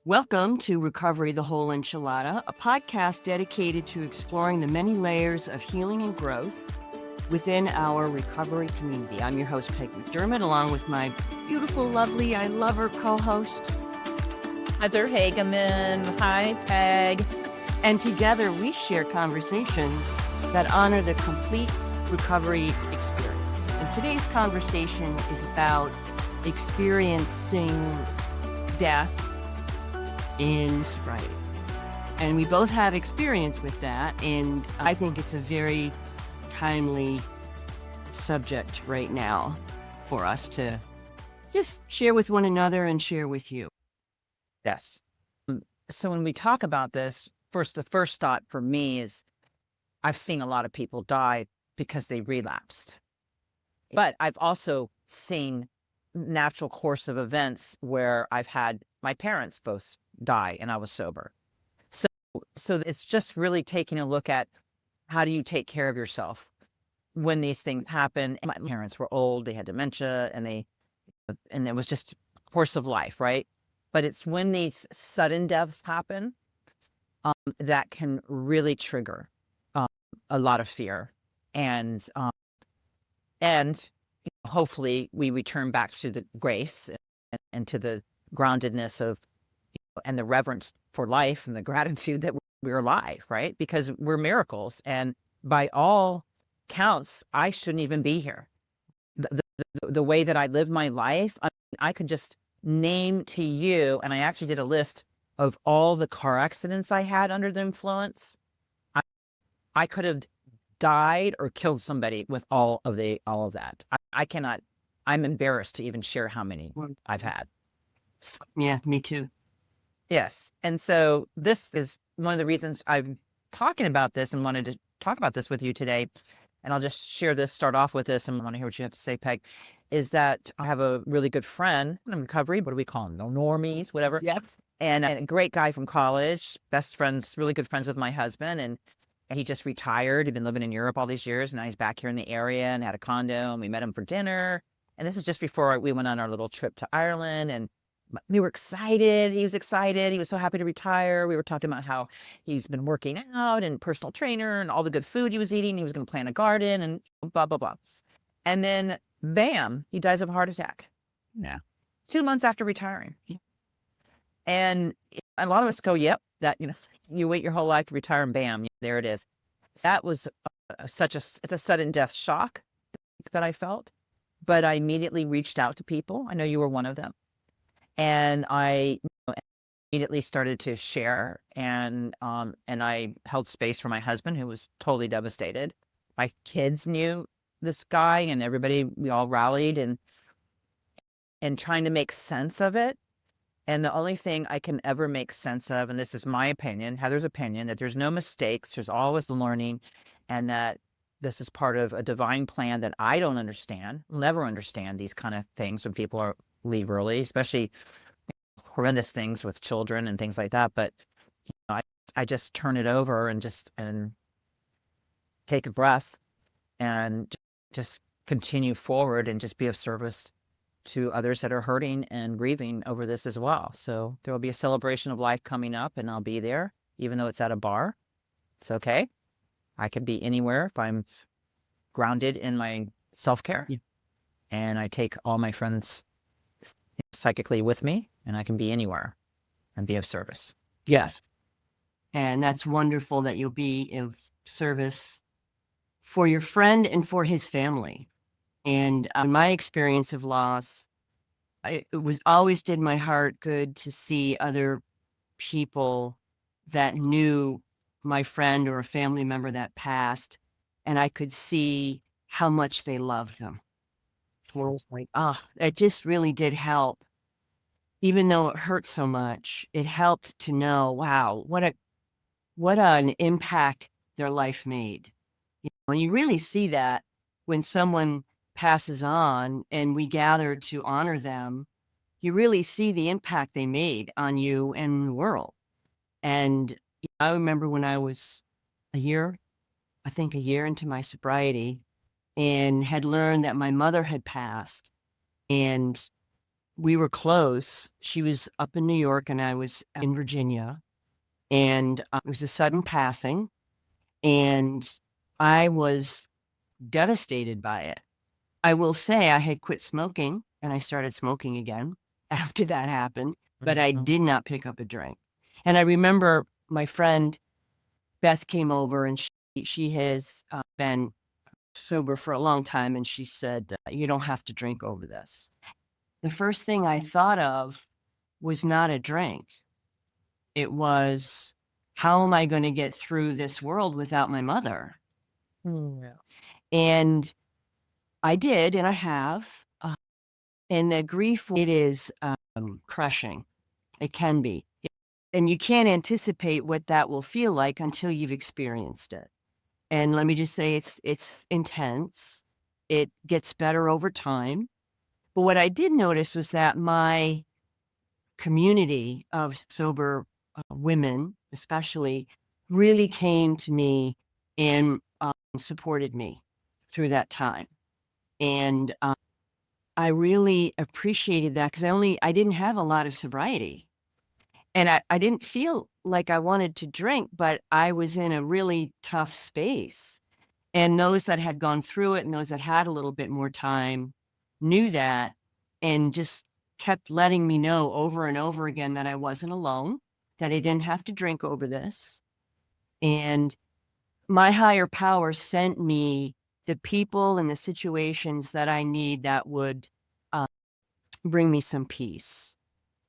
Welcome to Recovery the Whole Enchilada, a podcast dedicated to exploring the many layers of healing and growth within our recovery community. I'm your host, Peg McDermott, along with my beautiful, lovely, I love her co-host, Heather Hagaman. Hi, Peg. And together we share conversations that honor the complete recovery experience. And today's conversation is about experiencing death in sobriety. And we both have experience with that, and I think it's a very timely subject right now for us to just share with one another and share with you. Yes. So when we talk about this, the first thought for me is I've seen a lot of people die because they relapsed. But I've also seen natural course of events where I've had my parents both die and I was sober. So it's just really taking a look at how do you take care of yourself when these things happen. My parents were old, they had dementia, and it was just course of life, right? But it's when these sudden deaths happen that can really trigger a lot of fear, and hopefully we return back to the grace and to the groundedness of and the reverence for life and the gratitude that we're alive, right? Because we're miracles, and by all counts, I shouldn't even be here. The way that I live my life, I could just name to you, and I actually did a list of all the car accidents I had under the influence. I could have died or killed somebody with all of that. I cannot. I'm embarrassed to even share how many I've had. Yeah, me too. Yes. And so this is one of the reasons I'm talking about this and wanted to talk about this with you today. And I'll just start off with this, and I want to hear what you have to say, Peg, is that I have a really good friend in recovery. What do we call them? The normies, whatever. Yep. And a great guy from college, best friends, really good friends with my husband. And he just retired. He'd been living in Europe all these years. And now he's back here in the area and had a condo. And we met him for dinner. And this is just before we went on our little trip to Ireland. And we were excited. He was excited. He was so happy to retire. We were talking about how he's been working out and personal trainer and all the good food he was eating. He was going to plant a garden and blah, blah, blah. And then, bam, he dies of a heart attack. Yeah. 2 months after retiring. Yeah. And a lot of us go, yep, that, you wait your whole life to retire and bam, there it is. That was it's a sudden death shock that I felt. But I immediately reached out to people. I know you were one of them. And I immediately started to share, and I held space for my husband, who was totally devastated. My kids knew this guy, and we all rallied and trying to make sense of it. And the only thing I can ever make sense of, and this is my opinion, Heather's opinion, that there's no mistakes, there's always learning, and that this is part of a divine plan that I don't understand. I'll never understand these kind of things when people leave early, especially horrendous things with children and things like that. But I just turn it over and take a breath and just continue forward and just be of service to others that are hurting and grieving over this as well. So there will be a celebration of life coming up, and I'll be there, even though it's at a bar. It's okay. I can be anywhere if I'm grounded in my self-care. Yeah. And I take all my friends psychically with me, and I can be anywhere and be of service. Yes. And that's wonderful that you'll be of service for your friend and for his family. And my experience of loss, it always did my heart good to see other people that knew my friend or a family member that passed, and I could see how much they loved them. I was like, it just really did help. Even though it hurt so much, it helped to know, wow, what an impact their life made. And you really see that when someone passes on and we gather to honor them, you really see the impact they made on you and the world. And I remember when I was a year into my sobriety, and had learned that my mother had passed, and we were close. She was up in New York and I was in Virginia, and it was a sudden passing, and I was devastated by it. I will say I had quit smoking and I started smoking again after that happened, but I did not pick up a drink. And I remember my friend Beth came over, and she has been sober for a long time, and she said, you don't have to drink over this. The first thing I thought of was not a drink. It was, how am I going to get through this world without my mother? Yeah. And I did, and I have. And the grief, it is crushing. It can be. And you can't anticipate what that will feel like until you've experienced it. And let me just say, it's intense. It gets better over time. But what I did notice was that my community of sober women, especially, really came to me and supported me through that time. And I really appreciated that, because I didn't have a lot of sobriety. And I didn't feel like I wanted to drink, but I was in a really tough space. And those that had gone through it and those that had a little bit more time knew that, and just kept letting me know over and over again that I wasn't alone, that I didn't have to drink over this. And my higher power sent me the people and the situations that I need that would bring me some peace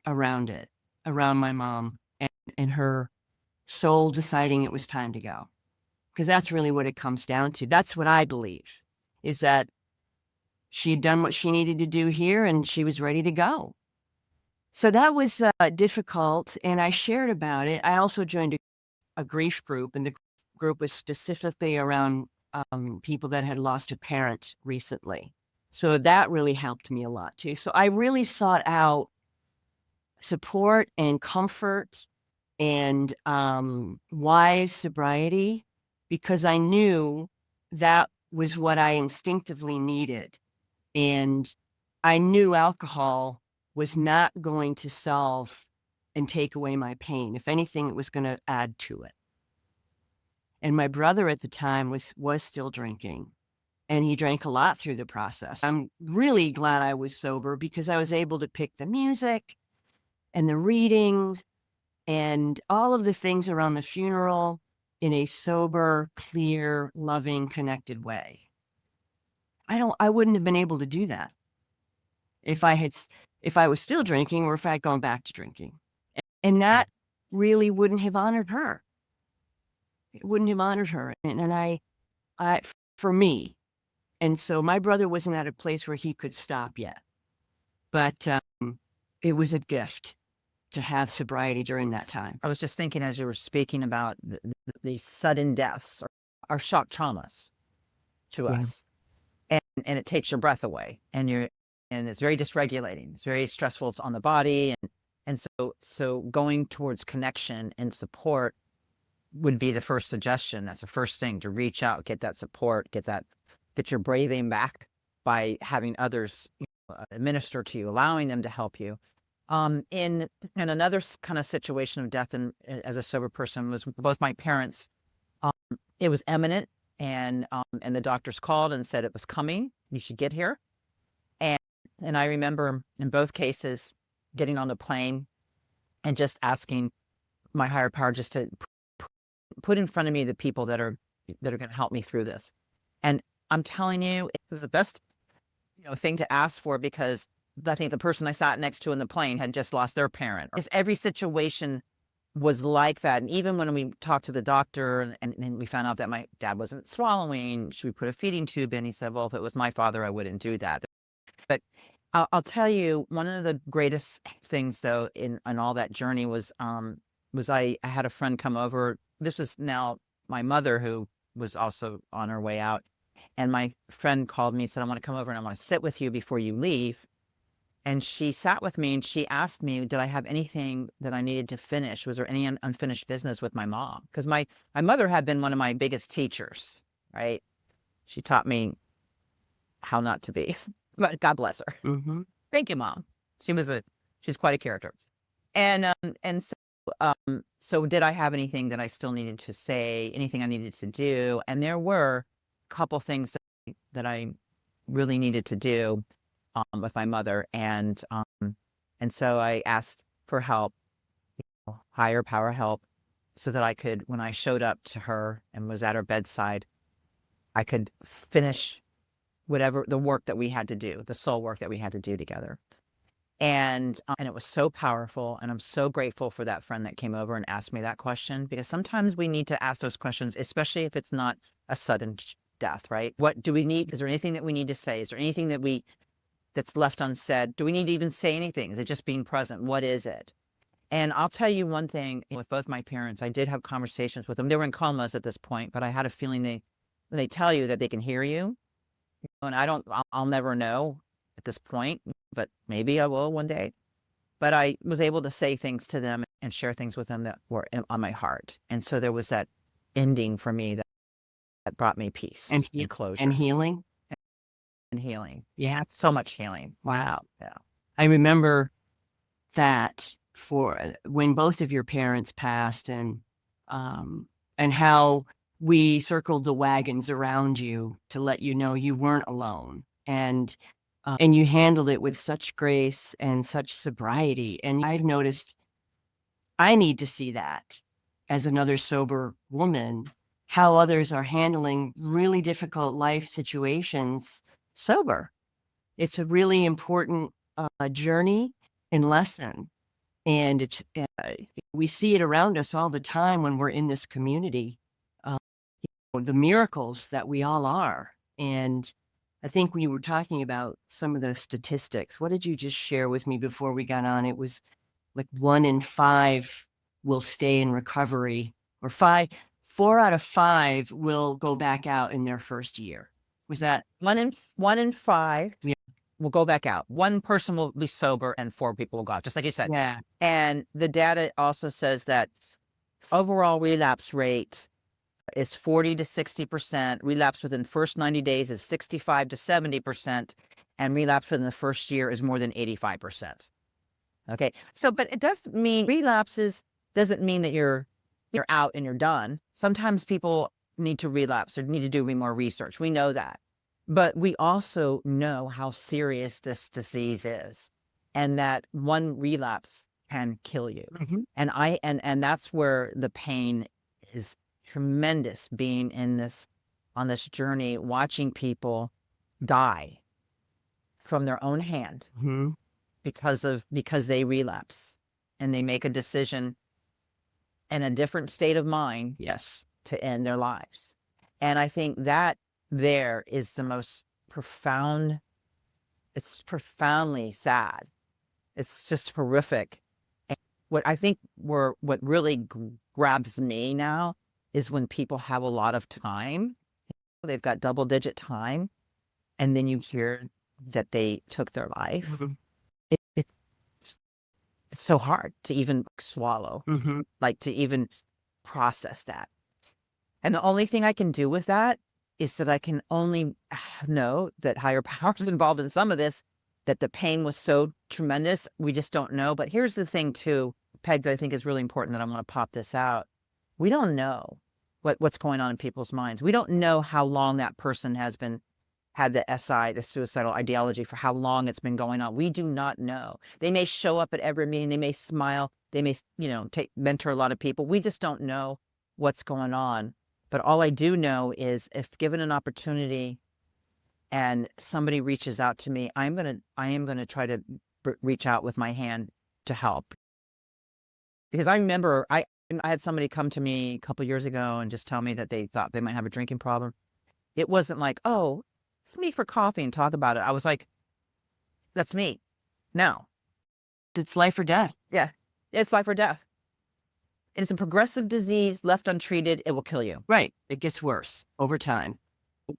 around it, around my mom and her soul deciding it was time to go. Because that's really what it comes down to. That's what I believe, is that she had done what she needed to do here and she was ready to go. So that was difficult, and I shared about it. I also joined a grief group, and the group was specifically around people that had lost a parent recently. So that really helped me a lot too. So I really sought out support and comfort and wise sobriety, because I knew that was what I instinctively needed. And I knew alcohol was not going to solve and take away my pain. If anything, it was going to add to it. And my brother at the time was still drinking, and he drank a lot through the process. I'm really glad I was sober, because I was able to pick the music and the readings and all of the things around the funeral in a sober, clear, loving, connected way. I wouldn't have been able to do that if I was still drinking, or if I had gone back to drinking. And that really wouldn't have honored her. It wouldn't have honored her. And I for me. And so my brother wasn't at a place where he could stop yet. But it was a gift to have sobriety during that time. I was just thinking, as you were speaking about these sudden deaths or shock traumas to us, and it takes your breath away, and it's very dysregulating. It's very stressful on the body, and so going towards connection and support would be the first suggestion. That's the first thing, to reach out, get that support, get your breathing back by having others administer to you, allowing them to help you. In another kind of situation of death, and as a sober person, was both my parents. It was imminent, and the doctors called and said it was coming. You should get here. And I remember in both cases getting on the plane and just asking my higher power just to put in front of me the people that are going to help me through this. And I'm telling you, it was the best thing to ask for, because I think the person I sat next to in the plane had just lost their parent. Every situation was like that. And even when we talked to the doctor and we found out that my dad wasn't swallowing, should we put a feeding tube in? He said, well, if it was my father, I wouldn't do that. But I'll tell you, one of the greatest things, though, in all that journey was I had a friend come over. This was now my mother, who was also on her way out. And my friend called me and said, I want to come over and I want to sit with you before you leave. And she sat with me and she asked me, did I have anything that I needed to finish? Was there any unfinished business with my mom? Because my mother had been one of my biggest teachers, right? She taught me how not to be, but God bless her. Mm-hmm. Thank you, Mom. She's quite a character. And so did I have anything that I still needed to say, anything I needed to do? And there were a couple things that I really needed to do with my mother. And so I asked for help, higher power help, so that I could, when I showed up to her and was at her bedside, I could finish whatever the work that we had to do, the soul work that we had to do together. And it was so powerful. And I'm so grateful for that friend that came over and asked me that question, because sometimes we need to ask those questions, especially if it's not a sudden death, right? What do we need? Is there anything that we need to say? Is there anything that's left unsaid? Do we need to even say anything? Is it just being present? What is it? And I'll tell you one thing, with both my parents, I did have conversations with them. They were in comas at this point, but I had a feeling when they tell you that they can hear you, and I'll never know at this point, but maybe I will one day. But I was able to say things to them and share things with them that were on my heart. And so there was that ending for me that brought me peace and closure. And healing. And healing. Yeah. So much healing. Wow. Yeah. I remember that for when both of your parents passed, and how we circled the wagons around you to let you know you weren't alone. And you handled it with such grace and such sobriety. And I've noticed I need to see that as another sober woman, how others are handling really difficult life situations sober. It's a really important journey and lesson. And it's we see it around us all the time when we're in this community, the miracles that we all are. And I think we were talking about some of the statistics. What did you just share with me before we got on? It was like 1 in 5 will stay in recovery, or 4 out of 5 will go back out in their first year. Was that 1 in 5? Yeah. Will go back out. 1 person will be sober and 4 people will go out, just like you said. Yeah. And the data also says that overall relapse rate is 40 to 60%. Relapse within the first 90 days is 65 to 70%. And relapse within the first year is more than 85%. Okay. So, but it doesn't mean doesn't mean that you're out and you're done. Sometimes people need to relapse or need to do more research. We know that. But we also know how serious this disease is, and that one relapse can kill you. Mhm. And that's where the pain is tremendous, being on this journey, watching people die from their own hand Mhm. because they relapse and they make a decision in a different state of mind Yes. to end their lives. And I think that there is the most profound, it's profoundly sad. It's just horrific. And what I think what really grabs me now is when people have a lot of time, they've got double-digit time, and then you hear that they took their life. Mhm. It's so hard to even swallow, Mhm. like to even process that. And the only thing I can do with that is that I can only know that higher power is involved in some of this, that the pain was so tremendous. We just don't know. But here's the thing too, Peg, that I think is really important, that I want to pop this out. We don't know what's going on in people's minds. We don't know how long that person had the SI, the suicidal ideology, for how long it's been going on. We do not know. They may show up at every meeting. They may smile. They may, mentor a lot of people. We just don't know what's going on. But all I do know is, if given an opportunity and somebody reaches out to me, I am going to try to reach out with my hand to help. Because I remember I had somebody come to me a couple years ago and just tell me that they thought they might have a drinking problem. It wasn't like, oh, let's meet for coffee and talk about it. I was like, that's me. No. It's life or death. Yeah. It's life or death. It's a progressive disease. Left untreated, it will kill you. Right. It gets worse over time.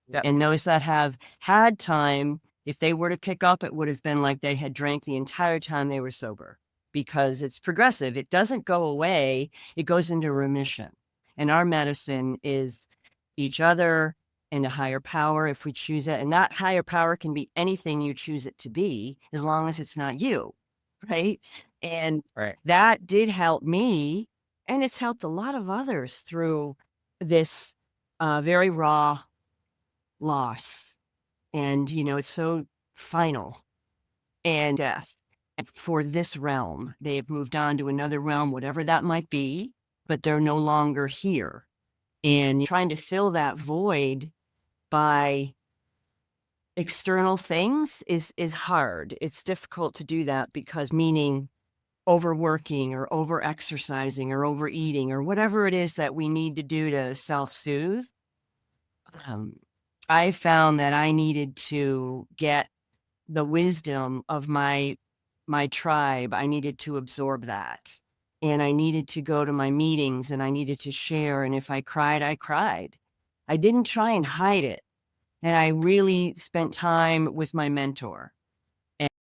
Yep. And those that have had time, if they were to pick up, it would have been like they had drank the entire time they were sober, because it's progressive. It doesn't go away. It goes into remission. And our medicine is each other and a higher power, if we choose it. And that higher power can be anything you choose it to be, as long as it's not you. right? And Right. that did help me, and it's helped a lot of others through this very raw loss. And, it's so final and death. And for this realm, they've moved on to another realm, whatever that might be, but they're no longer here. And trying to fill that void by external things is hard. It's difficult to do that because meaning overworking or over exercising or overeating or whatever it is that we need to do to self-soothe. I found that I needed to get the wisdom of my tribe. I needed to absorb that. And I needed to go to my meetings and I needed to share. And if I cried, I cried. I didn't try and hide it. And I really spent time with my mentor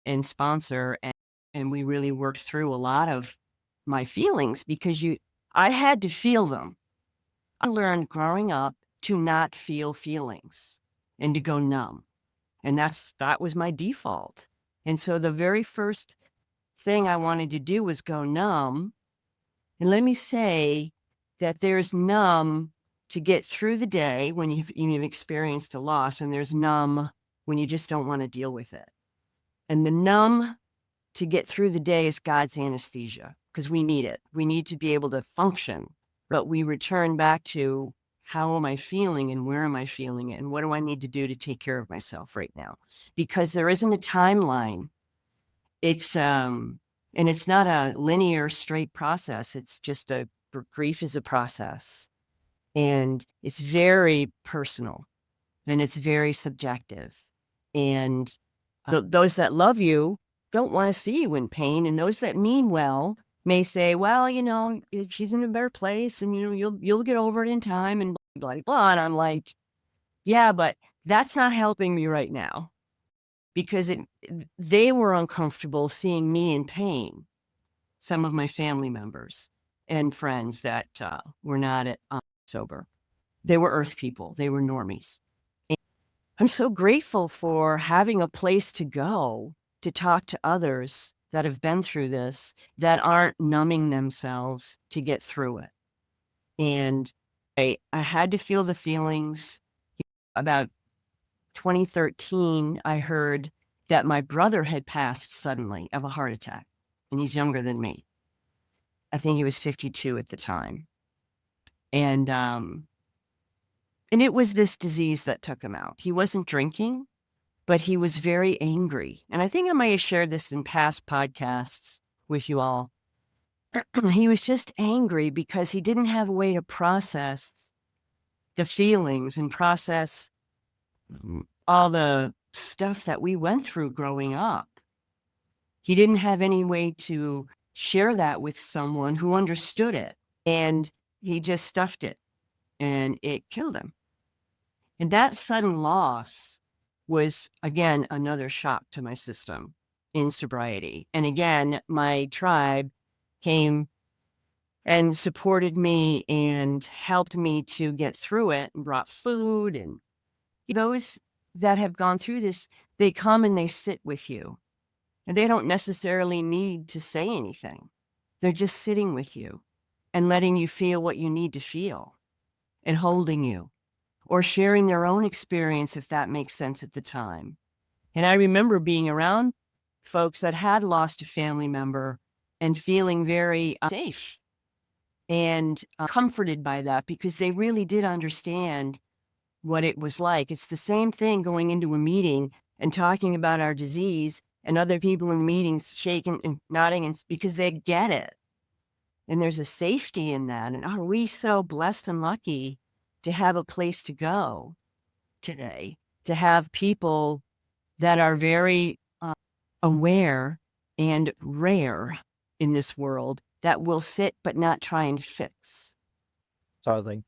and sponsor. And we really worked through a lot of my feelings because I had to feel them. I learned growing up to not feel feelings and to go numb. And that was my default. And so the very first thing I wanted to do was go numb. And let me say that there's numb to get through the day when you've experienced a loss, and there's numb when you just don't want to deal with it. And the numb to get through the day is God's anesthesia because we need it. We need to be able to function, but we return back to how am I feeling and where am I feeling it and what do I need to do to take care of myself right now? Because there isn't a timeline. It's and it's not a linear straight process. It's just grief is a process and it's very personal and it's very subjective. And those that love you don't want to see you in pain. And those that mean well may say, well, she's in a better place and, you'll get over it in time and blah, blah, blah. And I'm like, yeah, but that's not helping me right now because they were uncomfortable seeing me in pain. Some of my family members and friends that were not sober. They were earth people. They were normies. I'm so grateful for having a place to go to talk to others that have been through this, that aren't numbing themselves to get through it. And I had to feel the feelings. About 2013, I heard that my brother had passed suddenly of a heart attack, and he's younger than me. I think he was 52 at the time. And it was this disease that took him out. He wasn't drinking, but he was very angry. And I think I might have shared this in past podcasts with you all. He was just angry because he didn't have a way to process the feelings and process all the stuff that we went through growing up. He didn't have any way to share that with someone who understood it. And he just stuffed it and it killed him. And that sudden loss was, again, another shock to my system in sobriety. And again, my tribe came and supported me and helped me to get through it and brought food. And those that have gone through this, they come and they sit with you. And they don't necessarily need to say anything. They're just sitting with you and letting you feel what you need to feel and holding you, or sharing their own experience, if that makes sense at the time. And I remember being around folks that had lost a family member and feeling very safe and comforted by that because they really did understand what it was like. It's the same thing going into a meeting and talking about our disease and other people in meetings shaking and nodding and because they get it. And there's a safety in that. And are we so blessed and lucky to have a place to go today, to have people that are very aware and rare in this world that will sit but not try and fix. Totally.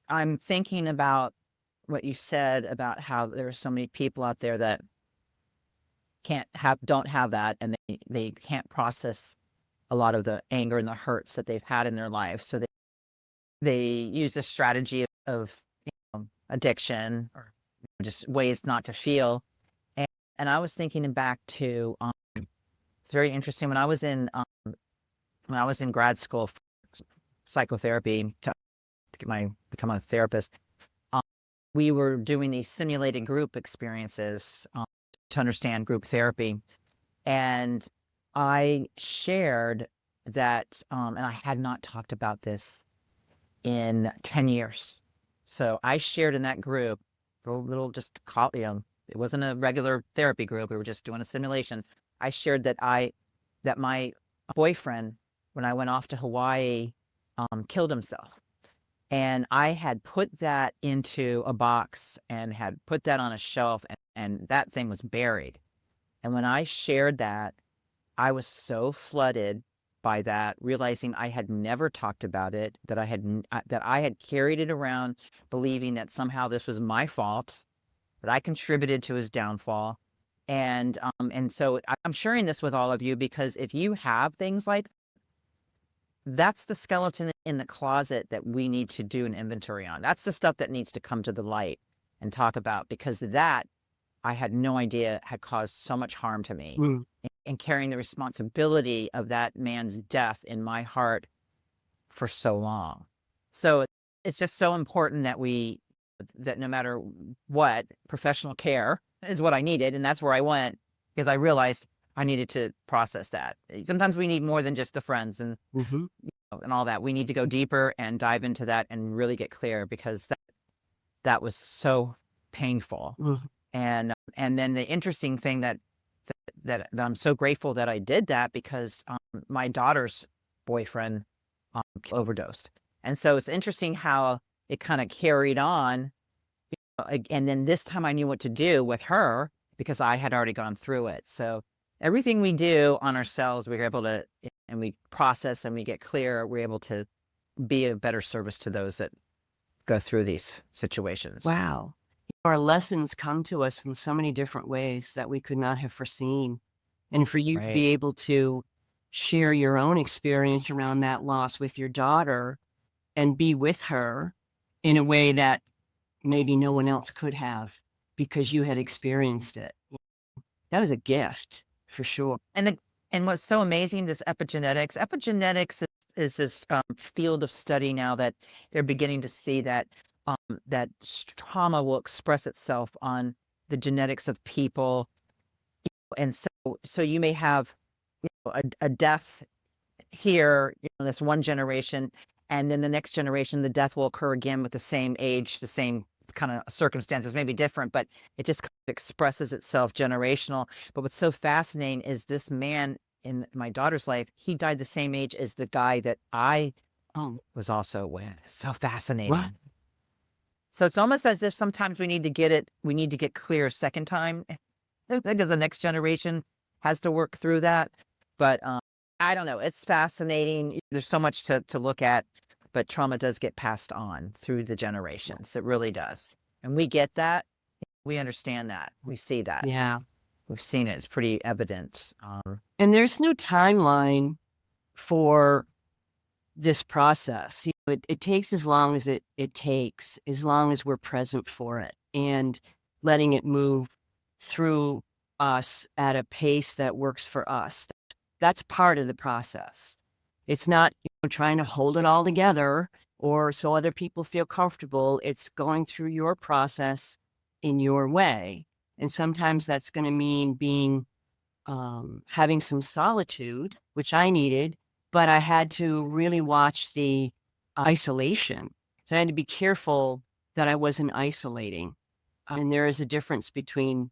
I'm thinking about what you said about how there are so many people out there that don't have that, and they can't process a lot of the anger and the hurts that they've had in their life. So they use the strategy of addiction or just ways not to feel. And I was thinking back to It's very interesting. When I was in grad school for psychotherapy to become a therapist, um, we were doing these simulated group experiences to understand group therapy. And I shared that, and I had not talked about this in 10 years. So I shared in that group, little just call, it wasn't a regular therapy group. We were just doing a simulation. I shared that my boyfriend, when I went off to Hawaii, killed himself. And I had put that into a box and had put that on a shelf, and that thing was buried. And when I shared that, I was so flooded by that, realizing I had never talked about it, that I had carried it around, believing that somehow this was my fault, that I contributed to his downfall. And so I'm sharing this with all of you because if you have things like, that's the skeleton in the closet that we need to do an inventory on. That's the stuff that needs to come to the light and talk about, because that I had no idea had caused so much harm to me. And carrying the responsibility of that man's death in my heart for so long. So it's just so important that no matter what, professional care is what I needed. And that's where I went, because I realized I needed to process that. Sometimes we need more than just the friends and all that. We need to go deeper and dive into that and really get clear, because that was so painful. And then the interesting thing that I'm so grateful that I did that, because my daughter's boyfriend overdosed. And so it's interesting how it kind of carried on. And then this time I knew what to do with her, because I had already gone through it. So everything we do on ourselves, we're able to, and we process and we get clear, we're able to be a better service to those that go through these situations. Wow. Our lessons come to us in so many different ways that we could not have foreseen. And for you to be able to share your own experience around that loss with your daughter and be with her in a way that maybe no one else could have, because you had experienced it. That was a gift for sure. And what's so amazing, this epigenetics. Epigenetics is this field of study now that they're beginning to see that that trauma will express itself on the genetics of people. And so you may have a death here, this one generation, and then the next generation, the death will occur again with the same age, the same kind of circumstances, maybe different, but it just kind of expresses itself generational. But what's so fascinating is this man in my daughter's life, he died the same age as the guy that I was also with. So fascinating. What? So it's almost as if sometimes we need to get clear a second time, because the next generation has to work through that. But I don't know. It's fascinating. There's so much to look at, but trauma does get passed on through the generations. It really does. And we get that. We understand that. We see that. Yeah. We've seen it. It's pretty evident. And there's no timeline for this process. It takes as long as it takes, as long as we're present for it and letting it move through us at a pace that works for us. That's part of the process. It's not trying to hold it all together or so other people feel comfortable. It's going through your process in your way. And sometimes that's going to mean being, having some solitude, which I needed, but I had to really watch the isolation. So I had to be careful that I wasn't isolating. And there is a difference between,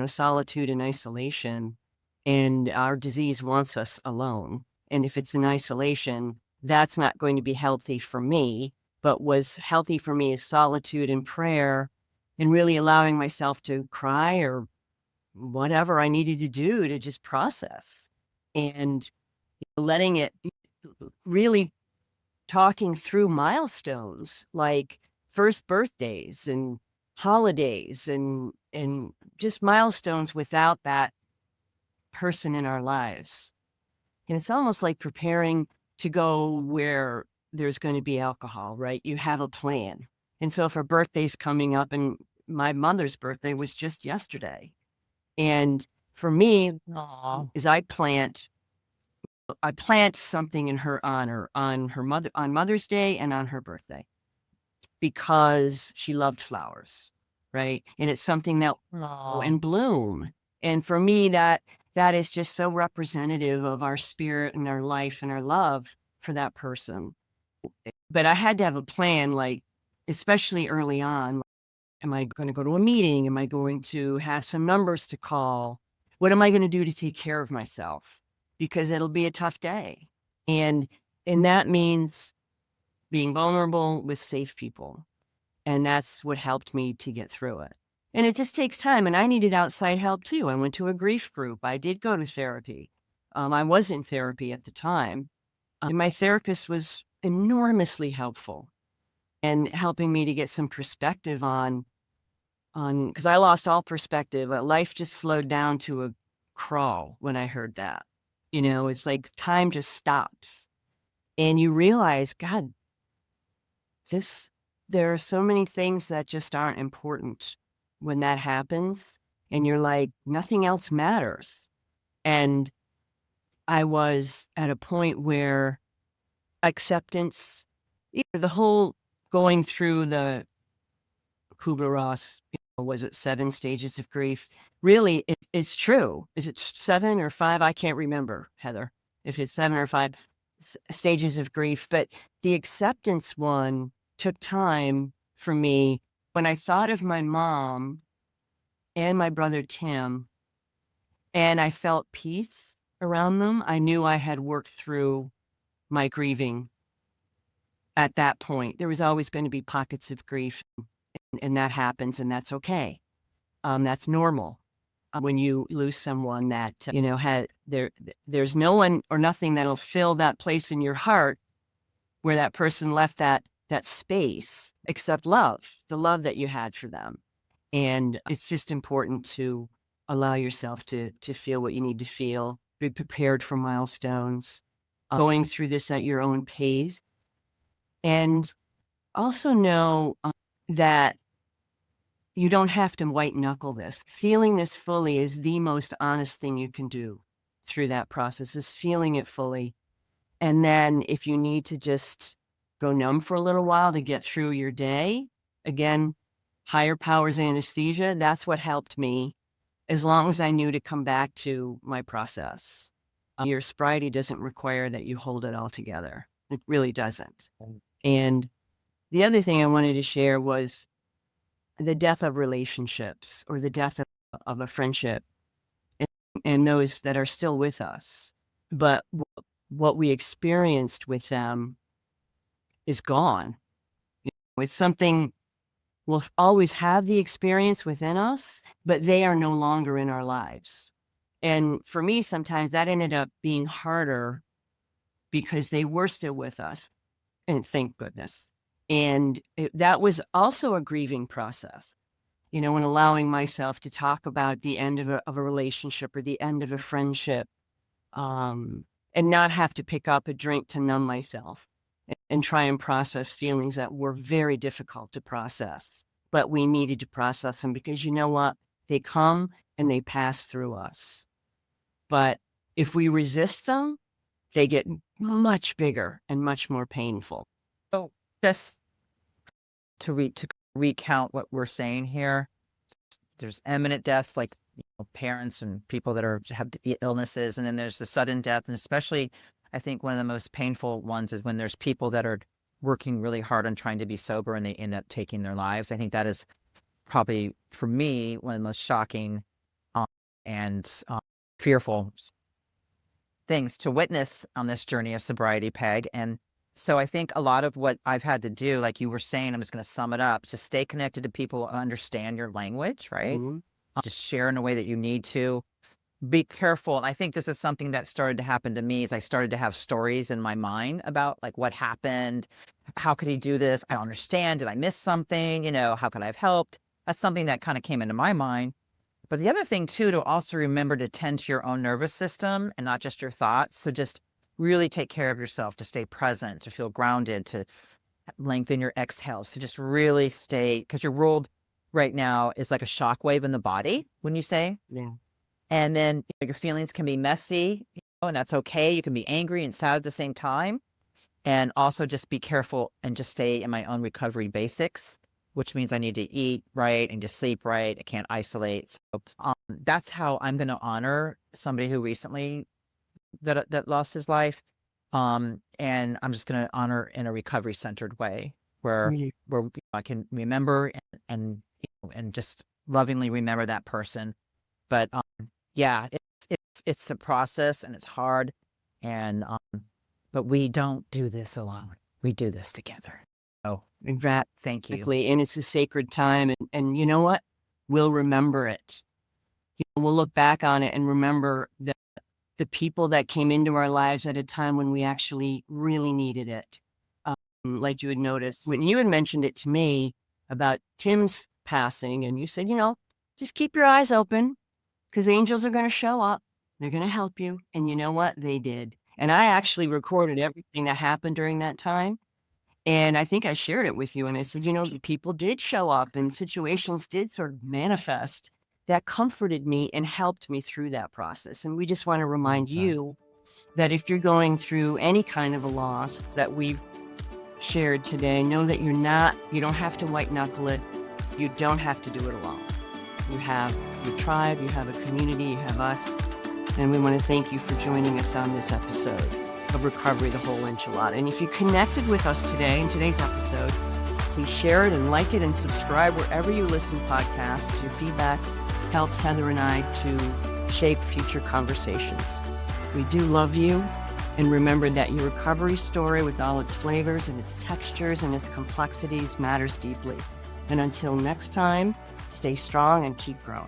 solitude and isolation. And our disease wants us alone. And if it's in isolation, that's not going to be healthy for me. But was healthy for me is solitude and prayer and really allowing myself to cry or whatever I needed to do to just process and letting it, really talking through milestones like first birthdays and holidays and just milestones without that person in our lives. And it's almost like preparing to go where there's going to be alcohol, right? You have a plan. And so if her birthday's coming up, and my mother's birthday was just yesterday, and for me Aw. is I plant something in her honor on Mother's Day and on her birthday, because she loved flowers, right? And it's something that Aw. and bloom. And for me, that is just so representative of our spirit and our life and our love for that person. But I had to have a plan, like, especially early on. Am I going to go to a meeting? Am I going to have some numbers to call? What am I going to do to take care of myself? Because it'll be a tough day. And that means being vulnerable with safe people. And that's what helped me to get through it. And it just takes time. And I needed outside help too. I went to a grief group. I did go to therapy. I was in therapy at the time. And my therapist was enormously helpful and helping me to get some perspective on because I lost all perspective. Life just slowed down to a crawl when I heard that. It's like time just stops. And you realize, God, there are so many things that just aren't important when that happens. And you're like, nothing else matters. And I was at a point where acceptance, the whole going through the Kubler-Ross, was it 7 stages of grief? Really, it's true. Is it 7 or 5? I can't remember, Heather, if it's 7 or 5 stages of grief. But the acceptance one took time for me. When I thought of my mom and my brother Tim, and I felt peace around them, I knew I had worked through my grieving at that point. There was always going to be pockets of grief, and that happens, and that's okay. That's normal. When you lose someone that, there's no one or nothing that'll fill that place in your heart where that person left that space, except love, the love that you had for them. And it's just important to allow yourself to feel what you need to feel, be prepared for milestones, going through this at your own pace. And also know that you don't have to white knuckle this. Feeling this fully is the most honest thing you can do through that process, is feeling it fully. And then if you need to just go numb for a little while to get through your day, again, higher powers anesthesia, that's what helped me, as long as I knew to come back to my process. Your sobriety doesn't require that you hold it all together. It really doesn't. And the other thing I wanted to share was the death of relationships, or the death of a friendship, and those that are still with us. But what we experienced with them is gone. It's something we'll always have the experience within us, but they are no longer in our lives. And for me, sometimes that ended up being harder because they were still with us. And thank goodness. And that was also a grieving process, and allowing myself to talk about the end of a relationship or the end of a friendship, and not have to pick up a drink to numb myself and try and process feelings that were very difficult to process. But we needed to process them because you know what? They come and they pass through us. But if we resist them, they get much bigger and much more painful. So just to recount what we're saying here, there's imminent death, like parents and people that have illnesses, and then there's the sudden death. And especially, I think one of the most painful ones is when there's people that are working really hard on trying to be sober and they end up taking their lives. I think that is probably, for me, one of the most shocking and fearful things to witness on this journey of sobriety, Peg. And so I think a lot of what I've had to do, like you were saying, I'm just going to sum it up, just stay connected to people who understand your language, right? Mm-hmm. Just share in a way that you need to. Be careful. And I think this is something that started to happen to me, is I started to have stories in my mind about like what happened. How could he do this? I don't understand. Did I miss something? How could I have helped? That's something that kind of came into my mind. But the other thing too, to also remember to tend to your own nervous system and not just your thoughts. So just really take care of yourself, to stay present, to feel grounded, to lengthen your exhales, to just really stay, because your world right now is like a shock wave in the body, wouldn't you say? Yeah. And then your feelings can be messy, and that's okay. You can be angry and sad at the same time. And also just be careful and just stay in my own recovery basics, which means I need to eat right and just sleep right. I can't isolate. So that's how I'm going to honor somebody who recently that lost his life. And I'm just going to honor in a recovery centered way where I can remember and just lovingly remember that person. But yeah, it's a process and it's hard, and but we don't do this alone. We do this together. Oh, thank you. And it's a sacred time, and you know what? We'll remember it. We'll look back on it and remember the people that came into our lives at a time when we actually really needed it. Like you had noticed when you had mentioned it to me about Tim's passing, and you said, just keep your eyes open because angels are going to show up. They're going to help you. And you know what? They did. And I actually recorded everything that happened during that time. And I think I shared it with you. And I said, people did show up and situations did sort of manifest that comforted me and helped me through that process. And we just want to remind you that if you're going through any kind of a loss that we've shared today, know that you don't have to white knuckle it. You don't have to do it alone. You have your tribe, you have a community, you have us. And we want to thank you for joining us on this episode of Recovery, the Whole Enchilada. And if you connected with us today in today's episode, please share it and like it and subscribe wherever you listen to podcasts. Your feedback helps Heather and I to shape future conversations. We do love you. And remember that your recovery story, with all its flavors and its textures and its complexities, matters deeply. And until next time, stay strong and keep growing.